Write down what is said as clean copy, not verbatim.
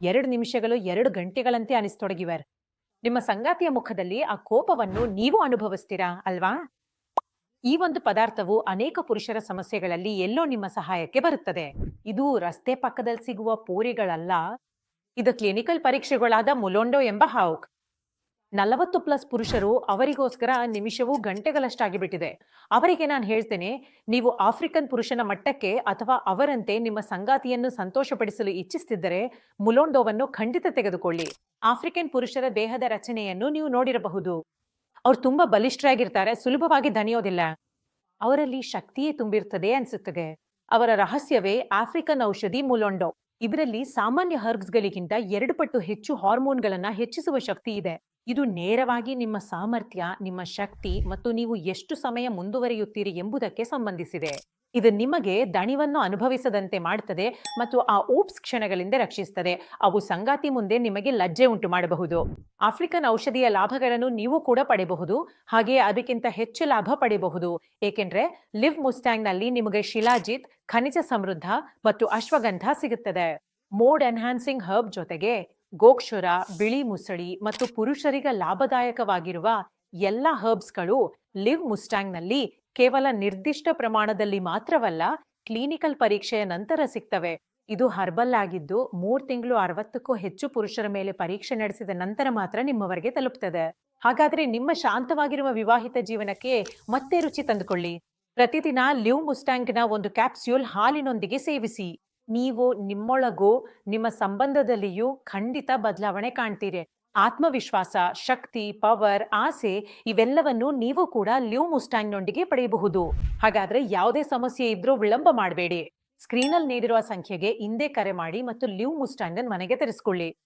2 ನಿಮಿಷಗಳು 2 ಗಂಟೆಗಳಂತೆ ಅನಿಸ್ತೊಡಗಿವೆ. ನಿಮ್ಮ ಸಂಗಾತಿಯ ಮುಖದಲ್ಲಿ ಆ ಕೋಪವನ್ನು ನೀವು ಅನುಭವಿಸ್ತೀರಾ ಅಲ್ವಾ? ಈ ಒಂದು ಪದಾರ್ಥವು ಅನೇಕ ಪುರುಷರ ಸಮಸ್ಯೆಗಳಲ್ಲಿ ಎಲ್ಲೋ ನಿಮ್ಮ ಸಹಾಯಕ್ಕೆ ಬರುತ್ತದೆ. ಇದು ರಸ್ತೆ ಪಕ್ಕದಲ್ಲಿ ಸಿಗುವ ಪೂರಿಗಳಲ್ಲ. ಇದು ಕ್ಲಿನಿಕಲ್ ಪರೀಕ್ಷೆಗಳಾದ ಮುಲೊಂಡೋ ಎಂಬ ಹಾವುಕ್. 40+ ಪುರುಷರು ಅವರಿಗೋಸ್ಕರ ನಿಮಿಷವೂ ಗಂಟೆಗಳಷ್ಟಾಗಿ ಬಿಟ್ಟಿದೆ. ಅವರಿಗೆ ನಾನು ಹೇಳ್ತೇನೆ, ನೀವು ಆಫ್ರಿಕನ್ ಪುರುಷನ ಮಟ್ಟಕ್ಕೆ ಅಥವಾ ಅವರಂತೆ ನಿಮ್ಮ ಸಂಗಾತಿಯನ್ನು ಸಂತೋಷಪಡಿಸಲು ಇಚ್ಛಿಸುತ್ತಿದ್ದರೆ ಮುಲೊಂಡೋವನ್ನು ಖಂಡಿತ ತೆಗೆದುಕೊಳ್ಳಿ. ಆಫ್ರಿಕನ್ ಪುರುಷರ ದೇಹದ ರಚನೆಯನ್ನು ನೀವು ನೋಡಿರಬಹುದು. ಅವ್ರು ತುಂಬಾ ಬಲಿಷ್ಠರಾಗಿರ್ತಾರೆ, ಸುಲಭವಾಗಿ ದಣಿಯೋದಿಲ್ಲ. ಅವರಲ್ಲಿ ಶಕ್ತಿಯೇ ತುಂಬಿರ್ತದೆ ಅನ್ಸುತ್ತದೆ. ಅವರ ರಹಸ್ಯವೇ ಆಫ್ರಿಕನ್ ಔಷಧಿ ಮುಲೊಂಡೋ. ಇದರಲ್ಲಿ ಸಾಮಾನ್ಯ ಹರ್ಬ್ಸ್ಗಳಿಗಿಂತ 2 ಪಟ್ಟು ಹೆಚ್ಚು ಹಾರ್ಮೋನ್ಗಳನ್ನ ಹೆಚ್ಚಿಸುವ ಶಕ್ತಿ ಇದೆ. ಇದು ನೇರವಾಗಿ ನಿಮ್ಮ ಸಾಮರ್ಥ್ಯ, ನಿಮ್ಮ ಶಕ್ತಿ ಮತ್ತು ನೀವು ಎಷ್ಟು ಸಮಯ ಮುಂದುವರಿಯುತ್ತೀರಿ ಎಂಬುದಕ್ಕೆ ಸಂಬಂಧಿಸಿದೆ. ಇದು ನಿಮಗೆ ದಣಿವನ್ನು ಅನುಭವಿಸದಂತೆ ಮಾಡುತ್ತದೆ ಮತ್ತು ಆ ಊಪ್ಸ್ ಕ್ಷಣಗಳಿಂದ ರಕ್ಷಿಸುತ್ತದೆ. ಅವು ಸಂಗಾತಿ ಮುಂದೆ ನಿಮಗೆ ಲಜ್ಜೆ ಉಂಟು ಮಾಡಬಹುದು. ಆಫ್ರಿಕನ್ ಔಷಧಿಯ ಲಾಭಗಳನ್ನು ನೀವು ಕೂಡ ಪಡೆಯಬಹುದು, ಹಾಗೆಯೇ ಅದಕ್ಕಿಂತ ಹೆಚ್ಚು ಲಾಭ ಪಡೆಯಬಹುದು. ಏಕೆಂದ್ರೆ ಲಿವ್ ಮುಸ್ಟ್ಯಾಂಗ್ ನಲ್ಲಿ ನಿಮಗೆ ಶಿಲಾಜಿತ್, ಖನಿಜ ಸಮೃದ್ಧ ಮತ್ತು ಅಶ್ವಗಂಧ ಸಿಗುತ್ತದೆ. ಮೋಡ್ ಎನ್ಹಾನ್ಸಿಂಗ್ ಹರ್ಬ್ ಜೊತೆಗೆ ಗೋಕ್ಷುರ, ಬಿಳಿ ಮುಸಳಿ ಮತ್ತು ಪುರುಷರಿಗೆ ಲಾಭದಾಯಕವಾಗಿರುವ ಎಲ್ಲ ಹರ್ಬ್ಸ್ಗಳು ಲಿವ್ ಮುಸ್ಟ್ಯಾಂಗ್ ನಲ್ಲಿ ಕೇವಲ ನಿರ್ದಿಷ್ಟ ಪ್ರಮಾಣದಲ್ಲಿ ಮಾತ್ರವಲ್ಲ, ಕ್ಲಿನಿಕಲ್ ಪರೀಕ್ಷೆಯ ನಂತರ ಸಿಗ್ತವೆ. ಇದು ಹರ್ಬಲ್ ಆಗಿದ್ದು 3 ತಿಂಗಳು 60ಕ್ಕೂ ಹೆಚ್ಚು ಪುರುಷರ ಮೇಲೆ ಪರೀಕ್ಷೆ ನಡೆಸಿದ ನಂತರ ಮಾತ್ರ ನಿಮ್ಮವರೆಗೆ ತಲುಪ್ತದೆ. ಹಾಗಾದ್ರೆ ನಿಮ್ಮ ಶಾಂತವಾಗಿರುವ ವಿವಾಹಿತ ಜೀವನಕ್ಕೆ ಮತ್ತೆ ರುಚಿ ತಂದುಕೊಳ್ಳಿ. ಪ್ರತಿದಿನ ಲಿವ್ ಮುಸ್ಟ್ಯಾಂಗ್ನ ಒಂದು ಕ್ಯಾಪ್ಸ್ಯೂಲ್ ಹಾಲಿನೊಂದಿಗೆ ಸೇವಿಸಿ. ನೀವು ನಿಮ್ಮೊಳಗೂ ನಿಮ್ಮ ಸಂಬಂಧದಲ್ಲಿಯೂ ಖಂಡಿತ ಬದಲಾವಣೆ ಕಾಣ್ತೀರಿ. ಆತ್ಮವಿಶ್ವಾಸ, ಶಕ್ತಿ, ಪವರ್, ಆಸೆ ಇವೆಲ್ಲವನ್ನು ನೀವು ಕೂಡ ಲಿವ್ ಮುಸ್ಟ್ಯಾಂಗ್ನೊಂದಿಗೆ ಪಡೆಯಬಹುದು. ಹಾಗಾದ್ರೆ ಯಾವುದೇ ಸಮಸ್ಯೆ ಇದ್ರೂ ವಿಳಂಬ ಮಾಡಬೇಡಿ. ಸ್ಕ್ರೀನಲ್ಲಿ ನೀಡಿರುವ ಸಂಖ್ಯೆಗೆ ಇಂದೇ ಕರೆ ಮಾಡಿ ಮತ್ತು ಲಿವ್ ಮುಸ್ಟ್ಯಾಂಗ್ ಮನೆಗೆ ತರಿಸಿಕೊಳ್ಳಿ.